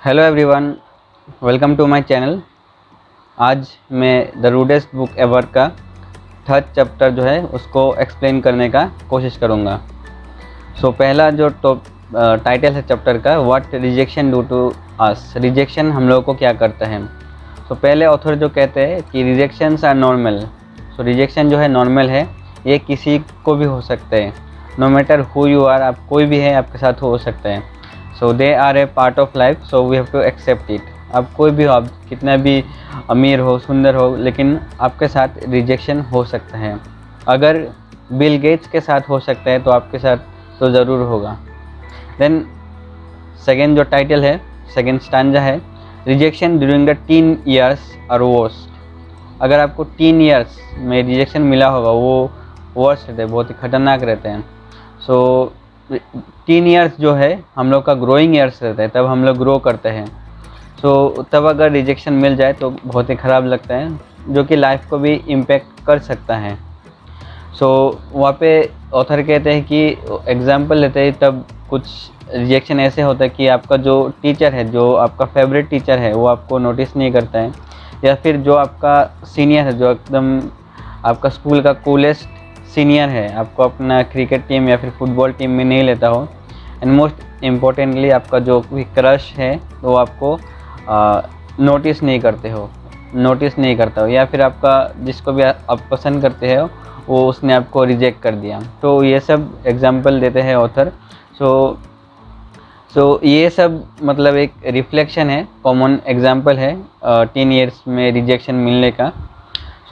Hello everyone, welcome to my channel. आज मैं the rudest book ever का third chapter जो है उसको एक्सप्लेन करने का कोशिश करूँगा। पहला जो टाइटल है चैप्टर का, what rejection do to us. Rejection हम लोगों को क्या करता है। पहले ऑथर जो कहते हैं कि रिजेक्शंस आर नॉर्मल। रिजेक्शन जो है नॉर्मल है, ये किसी को भी हो सकता है। No matter who you are, आप कोई भी है आपके साथ हो सकता है। They are a part of life, so we have to accept it. आप कोई भी हो, आप कितना भी अमीर हो, सुंदर हो, लेकिन आपके साथ रिजेक्शन हो सकता है। अगर बिल गेट्स के साथ हो सकता है तो आपके साथ तो ज़रूर होगा। देन सेकेंड जो टाइटल है, सेकेंड स्टैंजा है, rejection during the teen years are worst. अगर आपको टीन ईयर्स में रिजेक्शन मिला होगा, वो वर्स्ट रहते हैं, बहुत ही खतरनाक रहते हैं। टीन ईयर्स जो है हम लोग का ग्रोइंग ईयर्स रहता है, तब हम लोग ग्रो करते हैं। तब अगर रिजेक्शन मिल जाए तो बहुत ही ख़राब लगता है, जो कि लाइफ को भी इम्पेक्ट कर सकता है। वहाँ पे ऑथर कहते हैं कि एग्जाम्पल लेते हैं, तब कुछ रिजेक्शन ऐसे होता है कि आपका जो टीचर है, जो आपका फेवरेट टीचर है, वो आपको नोटिस नहीं करता है, या फिर जो आपका सीनियर है, जो एकदम आपका स्कूल का कूलेस्ट सीनियर है, आपको अपना क्रिकेट टीम या फिर फुटबॉल टीम में नहीं लेता हो। एंड मोस्ट इम्पोर्टेंटली आपका जो भी क्रश है वो आपको नोटिस नहीं करता हो, या फिर आपका जिसको भी आप पसंद करते हो वो उसने आपको रिजेक्ट कर दिया। तो ये सब एग्जांपल देते हैं ऑथर। ये सब मतलब एक रिफ्लेक्शन है, कॉमन एग्जांपल है टीन ईयर्स में रिजेक्शन मिलने का।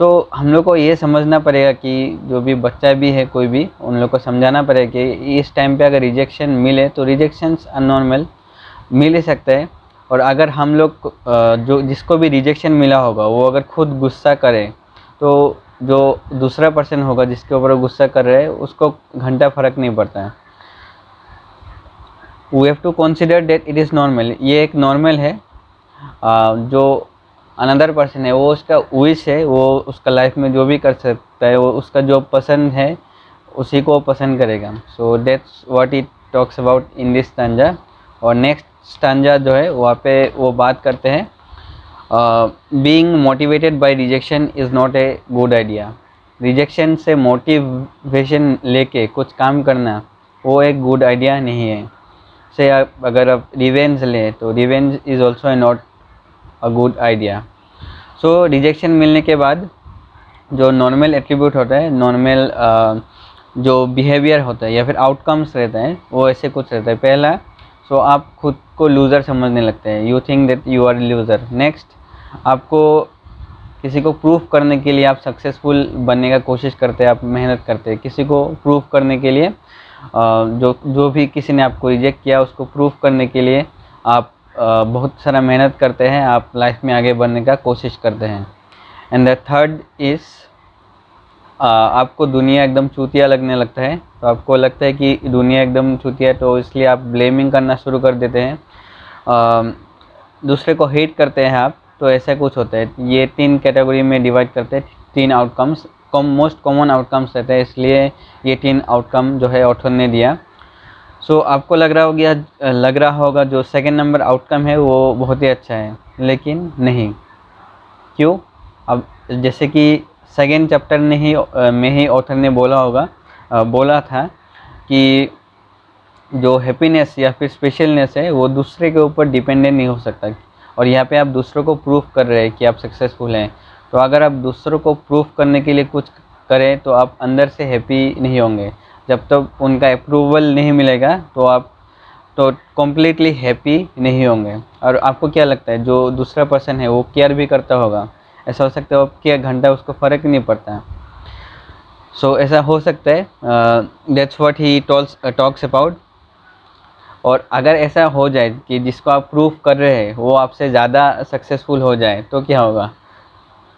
हम लोग को ये समझना पड़ेगा कि जो भी बच्चा भी है, कोई भी, उन लोग को समझाना पड़ेगा कि इस टाइम पे अगर रिजेक्शन मिले तो रिजेक्शंस अननॉर्मल मिल ही सकता है। और अगर हम लोग जो जिसको भी रिजेक्शन मिला होगा वो अगर खुद गुस्सा करे, तो जो दूसरा पर्सन होगा जिसके ऊपर वो गुस्सा कर रहे हैं उसको घंटा फ़र्क नहीं पड़ता है। We have to consider that it is normal. ये एक नॉर्मल है। जो अनदर पर्सन है वो उसका विश है, वो उसका लाइफ में जो भी कर सकता है, वो उसका जो पसंद है उसी को पसंद करेगा। That's what it talks about in this stanza. और नेक्स्ट स्टैंजा जो है वहाँ पे वो बात करते हैं, being motivated by rejection is not a good idea. Rejection से मोटिवेशन लेके कुछ काम करना वो एक गुड आइडिया नहीं है। अगर आप रिवेंज लें तो revenge is also not a good idea. Rejection मिलने के बाद जो नॉर्मल एट्रीब्यूट होता है, नॉर्मल जो बिहेवियर होता है या फिर आउटकम्स रहते हैं, वो ऐसे कुछ रहता है। पहला, आप खुद को लूज़र समझने लगते हैं, you think that you are loser. Next, आपको किसी को प्रूफ करने के लिए आप सक्सेसफुल बनने का कोशिश करते हैं, आप मेहनत करते हैं किसी को प्रूफ करने के लिए। जो भी किसी ने आपको रिजेक्ट किया उसको प्रूफ करने के लिए आप बहुत सारा मेहनत करते हैं, आप लाइफ में आगे बढ़ने का कोशिश करते हैं। एंड द थर्ड इज़, आपको दुनिया एकदम चूतिया लगने लगता है। तो आपको लगता है कि दुनिया एकदम चूतिया, तो इसलिए आप ब्लेमिंग करना शुरू कर देते हैं, दूसरे को हेट करते हैं आप। तो ऐसा कुछ होता है। ये तीन कैटेगरी में डिवाइड करते हैं, तीन आउटकम्स, मोस्ट कॉमन आउटकम्स रहते हैं, इसलिए ये तीन आउटकम जो है ऑथर ने दिया। आपको लग रहा होगा जो सेकंड नंबर आउटकम है वो बहुत ही अच्छा है, लेकिन नहीं। क्यों? अब जैसे कि सेकंड चैप्टर में ही ऑथर ने बोला था कि जो हैप्पीनेस या फिर स्पेशलनेस है वो दूसरे के ऊपर डिपेंडेंट नहीं हो सकता। और यहाँ पे आप दूसरों को प्रूफ कर रहे हैं कि आप सक्सेसफुल हैं। तो अगर आप दूसरों को प्रूफ करने के लिए कुछ करें तो आप अंदर से हैप्पी नहीं होंगे। जब तक उनका अप्रूवल नहीं मिलेगा तो आप तो कम्प्लीटली हैप्पी नहीं होंगे। और आपको क्या लगता है, जो दूसरा पर्सन है वो केयर भी करता होगा? ऐसा हो सकता है कि एक घंटा उसको फ़र्क नहीं पड़ता है। ऐसा हो सकता है। That's what he talks about. और अगर ऐसा हो जाए कि जिसको आप प्रूफ कर रहे हैं वो आपसे ज़्यादा सक्सेसफुल हो जाए तो क्या होगा?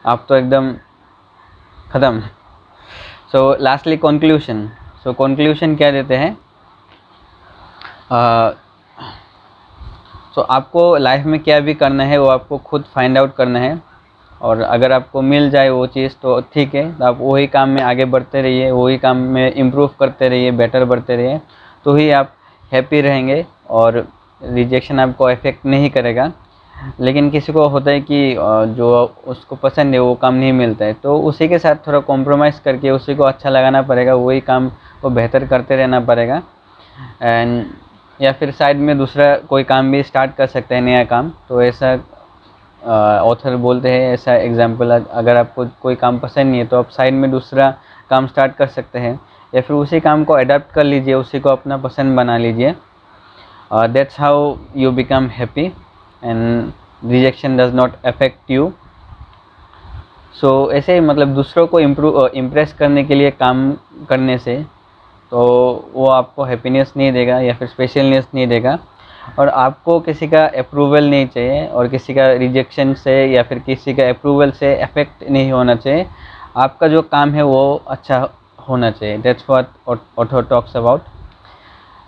आप तो एकदम ख़त्म। Lastly conclusion. कंक्लूशन क्या देते हैं? आपको लाइफ में क्या भी करना है वो आपको खुद फाइंड आउट करना है। और अगर आपको मिल जाए वो चीज़ तो ठीक है, तो आप वही काम में आगे बढ़ते रहिए, वही काम में इम्प्रूव करते रहिए, बेटर बढ़ते रहिए, तो ही आप हैप्पी रहेंगे और रिजेक्शन आपको अफेक्ट नहीं करेगा। लेकिन किसी को होता है कि जो उसको पसंद है वो काम नहीं मिलता है, तो उसी के साथ थोड़ा कॉम्प्रोमाइज़ करके उसी को अच्छा लगाना पड़ेगा, वही काम को बेहतर करते रहना पड़ेगा। एंड या फिर साइड में दूसरा कोई काम भी स्टार्ट कर सकते हैं, नया काम। तो ऐसा ऑथर बोलते हैं, ऐसा एग्जांपल, अगर आपको कोई काम पसंद नहीं है तो आप साइड में दूसरा काम स्टार्ट कर सकते हैं, या फिर उसी काम को अडॉप्ट कर लीजिए, उसी को अपना पसंद बना लीजिए। That's how you become happy and rejection does not affect you. So ऐसे ही मतलब दूसरों को इम्प्रेस करने के लिए काम करने से तो वो आपको हैप्पीनेस नहीं देगा या फिर स्पेशलनेस नहीं देगा, और आपको किसी का अप्रूवल नहीं चाहिए, और किसी का रिजेक्शन से या फिर किसी का अप्रूवल से अफेक्ट नहीं होना चाहिए। आपका जो काम है वो अच्छा होना चाहिए। That's what author talks about,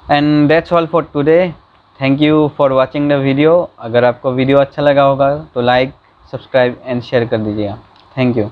and that's all for today. Thank you for watching the video. अगर आपको वीडियो अच्छा लगा होगा तो लाइक, सब्सक्राइब एंड शेयर कर दीजिएगा। Thank you.